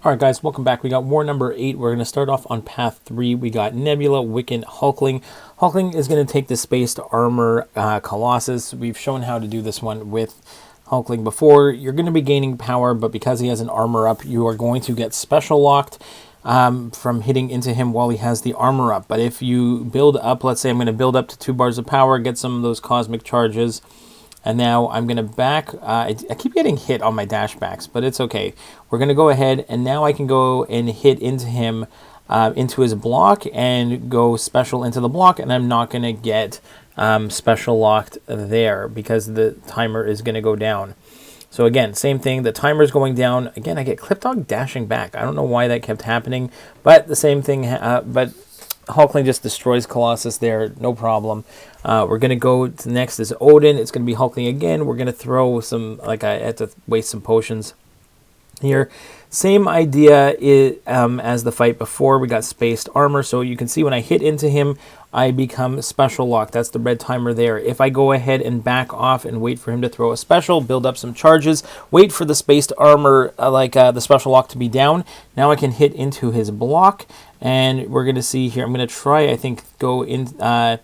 All right, guys, welcome back. We got war number 8. We're going to start off on path 3. We got Nebula, Wiccan, Hulkling. Hulkling is going to take the spaced armor Colossus. We've shown how to do this one with Hulkling before. You're going to be gaining power, but because he has an armor up, you are going to get special locked from hitting into him while he has the armor up. But if you build up, let's say I'm going to build up to 2 bars of power, get some of those cosmic charges, and now I'm going to back. I keep getting hit on my dashbacks, but it's okay. We're going to go ahead, and now I can go and hit into him, into his block, and go special into the block, and I'm not going to get special locked there because the timer is going to go down. So again, same thing. The timer is going down. Again, I get Clipdog dashing back. I don't know why that kept happening, but the same thing. But Hulkling just destroys Colossus there, no problem. We're going to go to next is Odin. It's going to be Hulkling again. We're going to throw some, like I had to waste some potions here. Same idea as the fight before. We got spaced armor, so you can see when I hit into him, I become special locked. That's the red timer there. If I go ahead and back off and wait for him to throw a special, build up some charges, wait for the spaced armor, the special lock to be down, now I can hit into his block, and we're going to see here, I'm going to try, I think, go in, I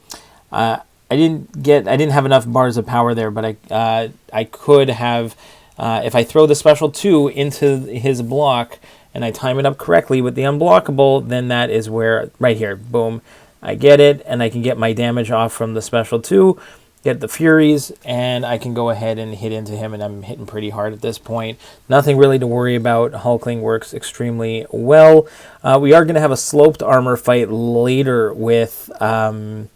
didn't have enough bars of power there, but I could have, if I throw the special 2 into his block, and I time it up correctly with the unblockable, then that is where, right here, boom, I get it, and I can get my damage off from the special 2, get the Furies, and I can go ahead and hit into him, and I'm hitting pretty hard at this point. Nothing really to worry about. Hulkling works extremely well. We are going to have a sloped armor fight later with Hulkling,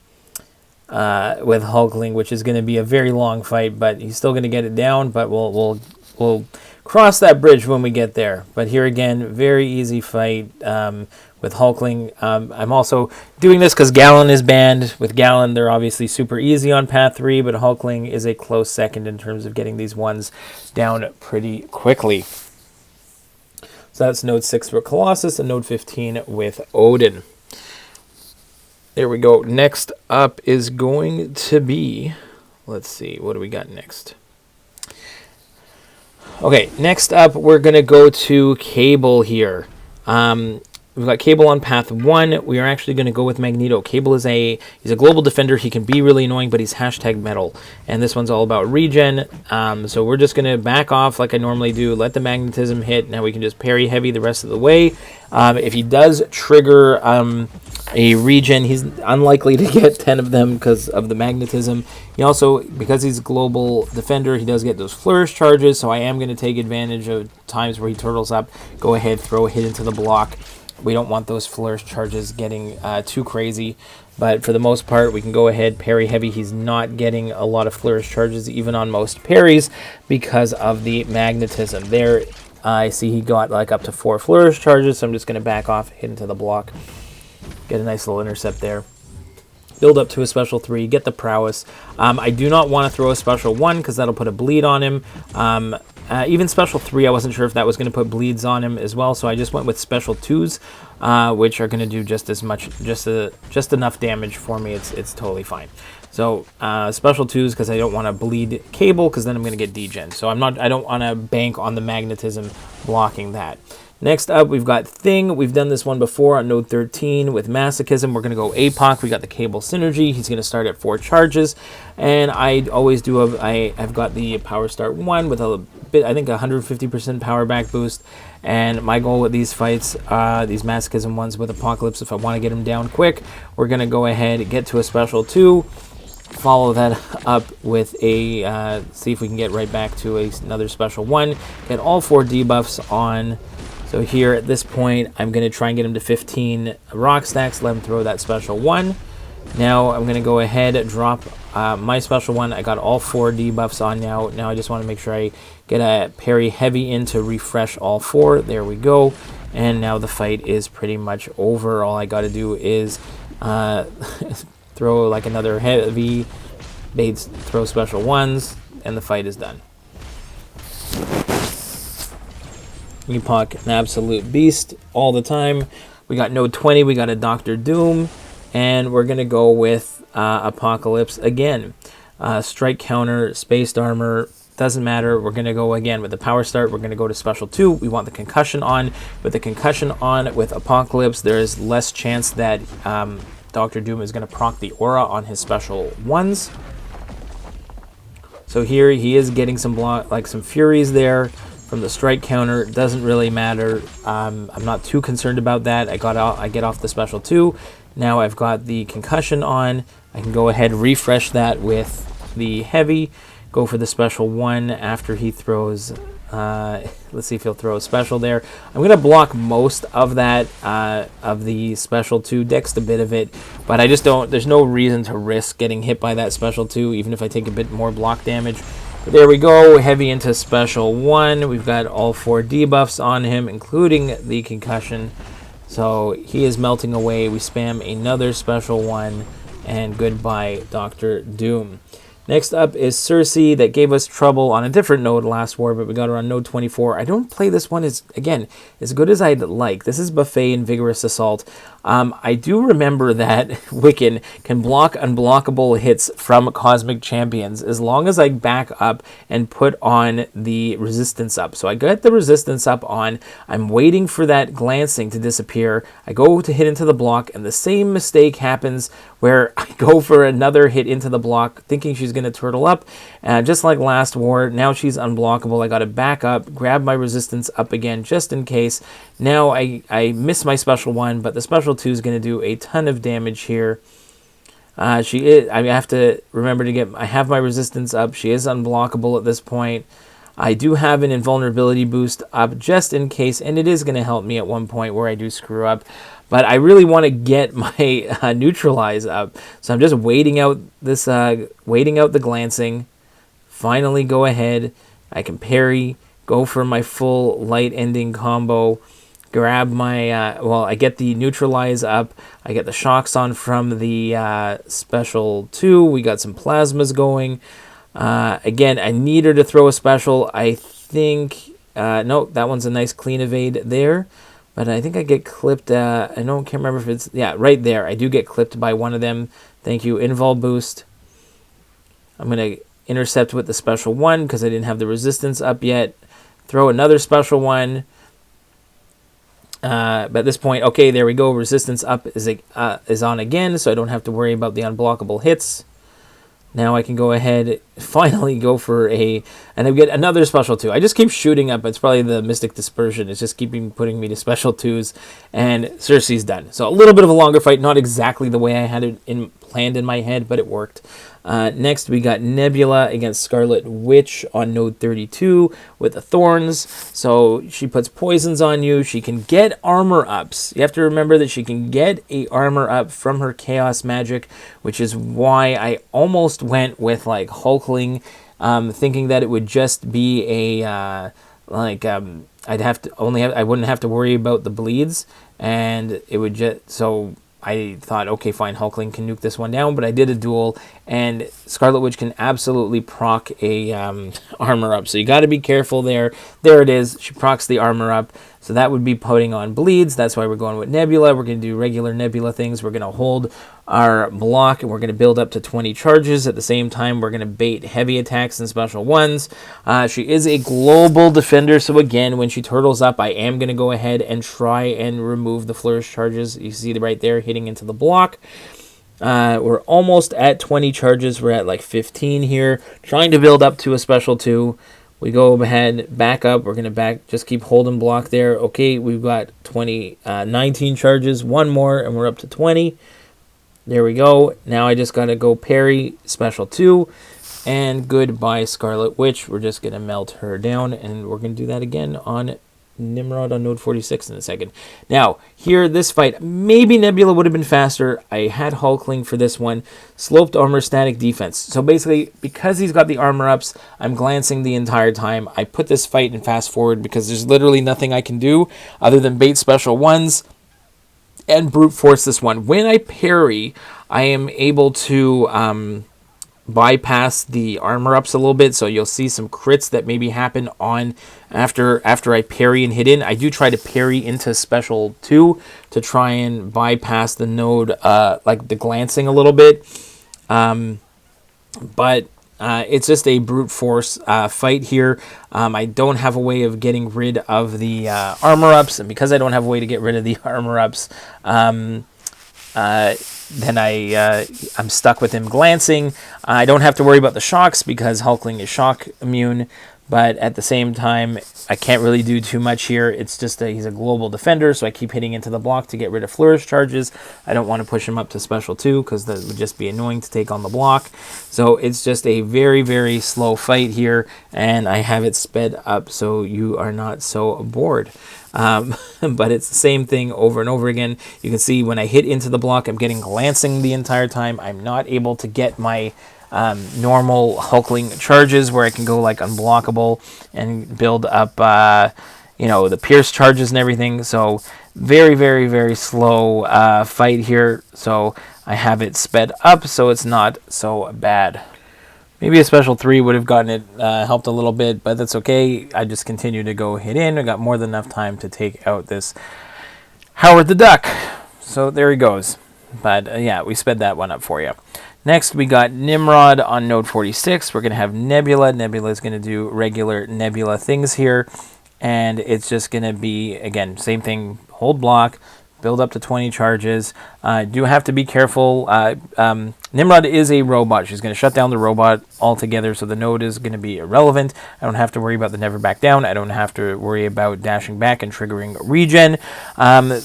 which is going to be a very long fight, but he's still going to get it down, but we'll cross that bridge when we get there. But here again, very easy fight with Hulkling. I'm also doing this because Gallon is banned. With Gallon, they're obviously super easy on path 3, but Hulkling is a close second in terms of getting these ones down pretty quickly. So that's node 6 for Colossus and node 15 with Odin. There we go. Next up is going to be, let's see, what do we got next? Okay, next up, we're going to go to Cable here. We've got Cable on path 1. We are actually going to go with Magneto. Cable is he's a global defender. He can be really annoying, but he's hashtag metal. And this one's all about regen. So we're just going to back off like I normally do. Let the magnetism hit. Now we can just parry heavy the rest of the way. If he does trigger a regen, he's unlikely to get 10 of them because of the magnetism. He also, because he's a global defender, he does get those flourish charges. So I am going to take advantage of times where he turtles up. Go ahead, throw a hit into the block. We don't want those flourish charges getting too crazy, but for the most part, we can go ahead, parry heavy. He's not getting a lot of flourish charges, even on most parries, because of the magnetism. There, I see he got like up to 4 flourish charges, so I'm just going to back off, hit into the block, get a nice little intercept there. Build up to a special 3, get the prowess. I do not want to throw a special 1 because that'll put a bleed on him. Even special 3, I wasn't sure if that was going to put bleeds on him as well, so I just went with special 2s, which are going to do just as much, just enough damage for me. It's totally fine. So special 2s because I don't want to bleed Cable because then I'm going to get degen. So I don't want to bank on the magnetism blocking that. Next up, we've got Thing. We've done this one before on node 13 with Masochism. We're going to go Apoc. We got the Cable Synergy. He's going to start at 4 charges. And I always do, I've got the Power Start 1 with a bit, I think 150% power back boost. And my goal with these fights, these Masochism ones with Apocalypse, if I want to get them down quick, we're going to go ahead and get to a special 2. Follow that up with a, see if we can get right back to another special 1. Get all 4 debuffs on. So here at this point, I'm going to try and get him to 15 rock stacks, let him throw that special 1. Now I'm going to go ahead and drop my special 1. I got all 4 debuffs on now. Now I just want to make sure I get a parry heavy in to refresh all 4. There we go. And now the fight is pretty much over. All I got to do is throw like another heavy, baits, throw special 1s, and the fight is done. Apoc, an absolute beast all the time. We got node 20, we got a Dr. Doom, and we're going to go with Apocalypse again. Strike counter, spaced armor, doesn't matter. We're going to go again with the power start. We're going to go to special 2. We want the concussion on. With the concussion on with Apocalypse, there is less chance that Dr. Doom is going to proc the aura on his special 1s. So here he is getting some some furies there from the strike counter. Doesn't really matter. I'm not too concerned about that. I get off the special 2. Now I've got the concussion on. I can go ahead, refresh that with the heavy, go for the special 1 after he throws, let's see if he'll throw a special there. I'm going to block most of that, of the special 2, dext a bit of it, but I just don't, there's no reason to risk getting hit by that special 2, even if I take a bit more block damage. But there we go, heavy into special 1. We've got all 4 debuffs on him, including the concussion. So he is melting away. We spam another special 1, and goodbye, Dr. Doom. Next up is Sersi, that gave us trouble on a different node last war, but we got her on node 24. I don't play this one as good as I'd like. This is Buffet and Vigorous Assault. I do remember that Wiccan can block unblockable hits from Cosmic Champions as long as I back up and put on the resistance up. So I got the resistance up on. I'm waiting for that glancing to disappear. I go to hit into the block, and the same mistake happens where I go for another hit into the block, thinking she's going to turtle up. Just like last war, now she's unblockable. I got to back up, grab my resistance up again just in case. Now I miss my special 1, but the special 2 is going to do a ton of damage here. I have to remember to I have my resistance up. She is unblockable at this point. I do have an invulnerability boost up just in case, and it is going to help me at one point where I do screw up. But I really want to get my neutralize up, so I'm just waiting out this, waiting out the glancing. Finally, go ahead. I can parry, go for my full light ending combo. Grab my, I get the neutralize up. I get the shocks on from the special 2. We got some plasmas going. Again, I need her to throw a special. I think, no, that one's a nice clean evade there. But I think I get clipped, can't remember if it's, yeah, right there. I do get clipped by one of them. Thank you, invul boost. I'm going to intercept with the special 1 because I didn't have the resistance up yet. Throw another special 1. But at this point, okay, there we go. Resistance up is on again, so I don't have to worry about the unblockable hits. Now I can go ahead, finally go for and I get another special 2. I just keep shooting up. It's probably the Mystic Dispersion. It's just putting me to special 2s, and Sersi's done. So a little bit of a longer fight, not exactly the way I had it planned in my head, but it worked. Next, we got Nebula against Scarlet Witch on node 32 with the Thorns. So she puts poisons on you. She can get armor ups. You have to remember that she can get a armor up from her Chaos Magic, which is why I almost went with like Hulkling, thinking that it would just be a I wouldn't have to worry about the bleeds, and it would just so. I thought, okay, fine, Hulkling can nuke this one down, but I did a duel, and Scarlet Witch can absolutely proc a armor up. So you got to be careful there. There it is. She procs the armor up. So that would be putting on bleeds. That's why we're going with Nebula. We're going to do regular Nebula things. We're going to hold our block, and we're going to build up to 20 charges. At the same time, we're going to bait heavy attacks and special 1s. She is a global defender, so again, when she turtles up, I am going to go ahead and try and remove the flourish charges. You see right there hitting into the block. We're almost at 20 charges. We're at like 15 here, trying to build up to a special 2. We go ahead, back up. We're going to just keep holding block there. Okay, we've got 19 charges. One more, and we're up to 20. There we go. Now I just got to go parry, special 2, and goodbye, Scarlet Witch. We're just going to melt her down, and we're going to do that again on Nimrod on node 46 in a second. Now, here, this fight, maybe Nebula would have been faster. I had Hulkling for this one. Sloped armor, static defense. So basically, because he's got the armor ups, I'm glancing the entire time. I put this fight in fast forward because there's literally nothing I can do other than bait special 1s and brute force this one. When I parry, I am able to bypass the armor ups a little bit, so you'll see some crits that maybe happen on after I parry and hit in. I do try to parry into special 2 to try and bypass the node, like the glancing a little bit. But It's just a brute force fight here. I don't have a way of getting rid of the armor ups, and because I don't have a way to get rid of the armor ups, then I'm stuck with him glancing. I don't have to worry about the shocks because Hulkling is shock immune, but at the same time, I can't really do too much here. It's just he's a global defender, so I keep hitting into the block to get rid of flourish charges. I don't want to push him up to special 2 because that would just be annoying to take on the block. So it's just a very, very slow fight here, and I have it sped up so you are not so bored. But it's the same thing over and over again. You can see when I hit into the block, I'm getting glancing the entire time. I'm not able to get my normal Hulkling charges where I can go like unblockable and build up, the pierce charges and everything. So very, very, very slow fight here. So I have it sped up so it's not so bad. Maybe a special 3 would have gotten it helped a little bit, but that's okay. I just continue to go hit in. I got more than enough time to take out this Howard the Duck. So there he goes. But yeah, we sped that one up for you. Next, we got Nimrod on node 46. We're going to have Nebula. Nebula is going to do regular Nebula things here. And it's just going to be, again, same thing, hold block, build up to 20 charges. Do have to be careful. Nimrod is a robot. She's going to shut down the robot altogether, so the node is going to be irrelevant. I don't have to worry about the never back down. I don't have to worry about dashing back and triggering regen. I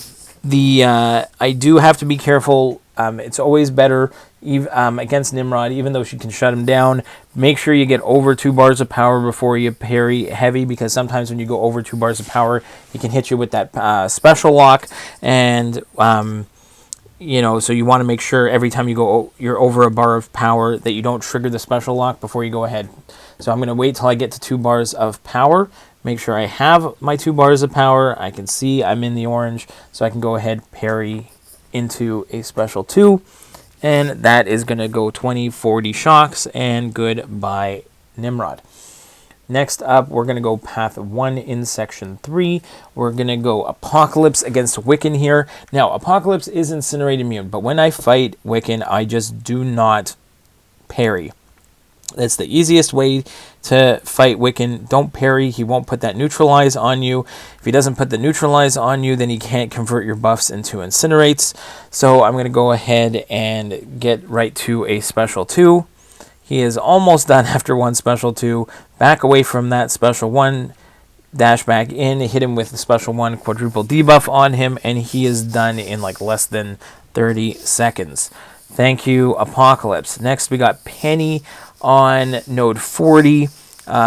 do have to be careful. It's always better against Nimrod, even though she can shut him down. Make sure you get over 2 bars of power before you parry heavy, because sometimes when you go over 2 bars of power, he can hit you with that special lock. And, so you want to make sure every time you're over a bar of power that you don't trigger the special lock before you go ahead. So I'm going to wait till I get to 2 bars of power. Make sure I have my 2 bars of power. I can see I'm in the orange, so I can go ahead, parry into a special 2. And that is going to go 20, 40 shocks, and goodbye, Nimrod. Next up, we're going to go path 1 in section 3. We're going to go Apocalypse against Wiccan here. Now, Apocalypse is Incinerate immune, but when I fight Wiccan, I just do not parry. That's the easiest way to fight Wiccan. Don't parry. He won't put that neutralize on you. If he doesn't put the neutralize on you, then he can't convert your buffs into incinerates. So I'm going to go ahead and get right to a special 2. He is almost done after 1 special 2. Back away from that special 1. Dash back in. Hit him with the special 1. Quadruple debuff on him. And he is done in like less than 30 seconds. Thank you, Apocalypse. Next, we got Penny on node 40.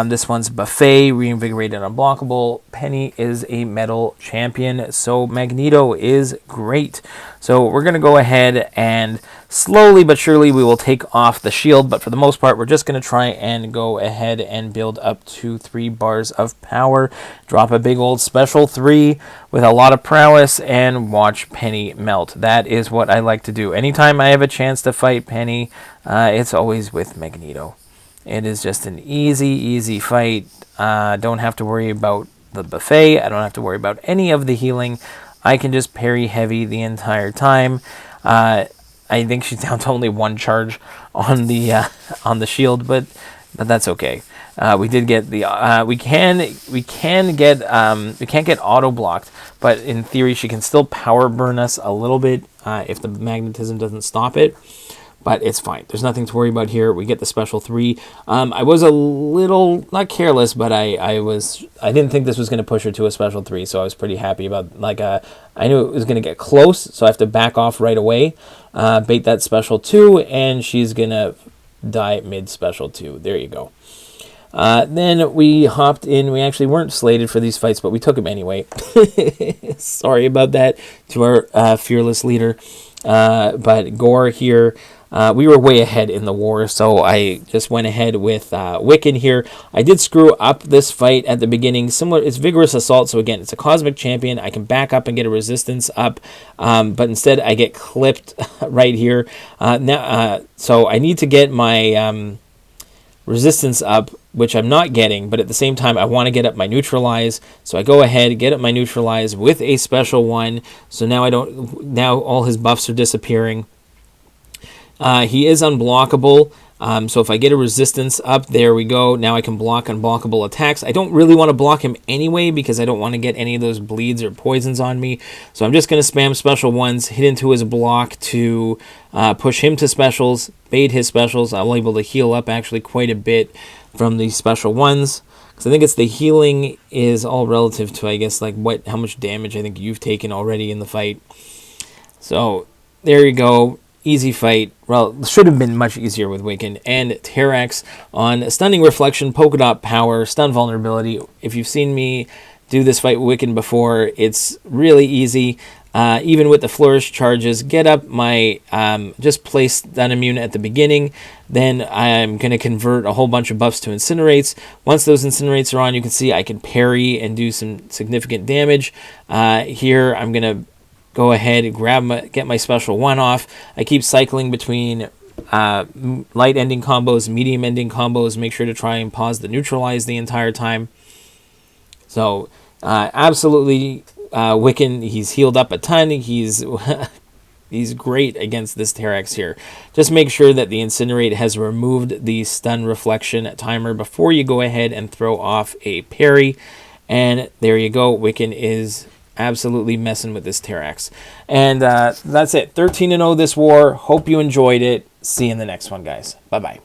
This one's Buffet, reinvigorated, unblockable. Penny is a metal champion, so Magneto is great. So we're going to go ahead and slowly but surely we will take off the shield, but for the most part we're just going to try and go ahead and build up to 3 bars of power. Drop a big old special 3 with a lot of prowess and watch Penny melt. That is what I like to do. Anytime I have a chance to fight Penny, it's always with Magneto. It is just an easy fight. Don't have to worry about the buffet. I don't have to worry about any of the healing. I can just parry heavy the entire time. I think she's down to only 1 charge on the shield, but that's okay. We did get the we can't get auto blocked, but in theory she can still power burn us a little bit if the magnetism doesn't stop it. But it's fine. There's nothing to worry about here. We get the special 3. I was a little, not careless, but I didn't think this was going to push her to a special 3, so I was pretty happy about, I knew it was going to get close, so I have to back off right away, bait that special 2, and she's going to die mid-special 2. There you go. Then we hopped in. We actually weren't slated for these fights, but we took them anyway. Sorry about that to our fearless leader. But Gorr here, we were way ahead in the war, so I just went ahead with Wiccan here. I did screw up this fight at the beginning. Similar, it's Vigorous Assault, so again, it's a Cosmic Champion. I can back up and get a resistance up, but instead I get clipped right here. So I need to get my resistance up, which I'm not getting, but at the same time I want to get up my neutralize, so I go ahead, get up my neutralize with a special 1, so now all his buffs are disappearing. He is unblockable, So if I get a resistance up, there we go. Now I can block unblockable attacks. I don't really want to block him anyway because I don't want to get any of those bleeds or poisons on me. So I'm just going to spam special ones, hit into his block to push him to specials, bait his specials. I'm able to heal up actually quite a bit from these special ones. Because I think it's the healing is all relative to, I guess, like how much damage I think you've taken already in the fight. So there you go. Easy fight. Well, should have been much easier with Wiccan and Terrax on Stunning Reflection, Polka Dot Power, Stun Vulnerability. If you've seen me do this fight with Wiccan before, it's really easy. Even with the Flourish charges, get up my, just place Stun Immune at the beginning. Then I'm going to convert a whole bunch of buffs to Incinerates. Once those Incinerates are on, you can see I can parry and do some significant damage. Here, I'm going to go ahead and get my special one off. I keep cycling between light ending combos, medium ending combos. Make sure to try and pause the neutralize the entire time. So absolutely Wiccan, he's healed up a ton. He's he's great against this Terrax here. Just make sure that the Incinerate has removed the stun reflection timer before you go ahead and throw off a parry. And there you go. Wiccan is absolutely messing with this Terrax. And that's it. 13-0 this war. Hope you enjoyed it. See you in the next one, guys. Bye-bye.